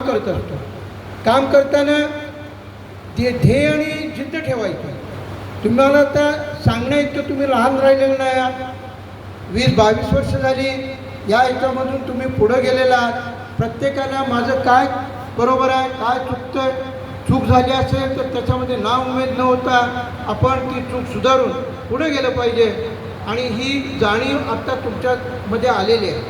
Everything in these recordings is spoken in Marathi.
करत असतो. काम करताना ते ध्येय आणि जिद्द ठेवायची. तुम्हाला आता सांगण्याइतकं तुम्ही लहान राहिलेलं नाही आहात. 20-22 वर्ष झाली या ह्याच्यामधून तुम्ही पुढं गेलेला आहात. प्रत्येकाला माझं काय बरोबर आहे, काय चुकतं, चूक झाली असेल तर त्याच्यामध्ये नाउमेद न होता आपण ती चूक सुधारून पुढे गेलं पाहिजे. आणि ही जाणीव आत्ता तुमच्यामध्ये आलेली आहे.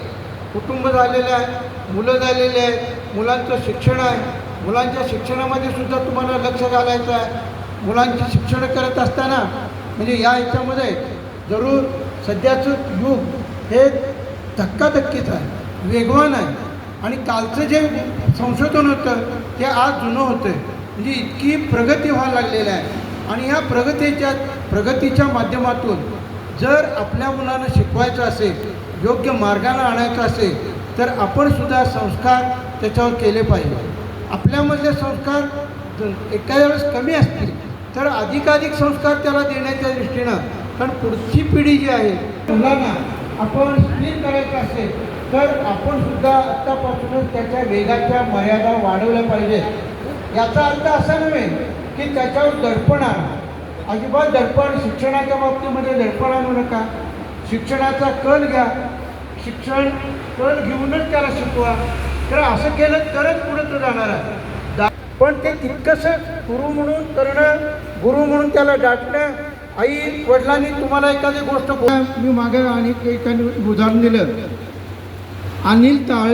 कुटुंब झालेलं आहे, मुलं झालेली आहेत, मुलांचं शिक्षण आहे. मुलांच्या शिक्षणामध्ये सुद्धा तुम्हाला लक्ष घालायचं आहे. मुलांची शिक्षण करत असताना म्हणजे या ह्याच्यामध्ये जरूर सध्याचं युग हे धक्काधक्कीचं आहे, वेगवान आहे. आणि कालचं जे संशोधन होतं ते आज जुनं होतं आहे. म्हणजे इतकी प्रगती व्हायला लागलेली आहे. आणि ह्या प्रगतीच्या माध्यमातून जर आपल्या मुलांना शिकवायचं असेल, योग्य मार्गाला आणायचं असेल तर आपण सुद्धा संस्कार त्याच्यावर केले पाहिजे. आपल्यामधले संस्कार एखाद्या वेळेस कमी असतील तर अधिकाधिक संस्कार त्याला देण्याच्या दृष्टीनं, कारण पुढची पिढी जी आहे मुलांना आपण स्थिर करायचं असेल तर आपण सुद्धा आत्तापासूनच त्याच्या वेगाच्या मर्यादा वाढवल्या पाहिजेत. याचा अर्थ असा नव्हे की त्याच्यावर दडपण आणा. अजिबात दडपण शिक्षणाच्या बाबतीमध्ये दडपण आणू नका. शिक्षणाचा कल घ्या. शिक्षण कल घेऊनच त्याला शिकवा. तर असं केलं तरच पुढे तो जाणार आहे. पण ते तितकंसं गुरु म्हणून करणं, गुरु म्हणून त्याला डाटणं. आई वडिलांनी तुम्हाला एखादी गोष्ट मी मागे आणि एकाने उदाहरण दिलं. अनिल ताळे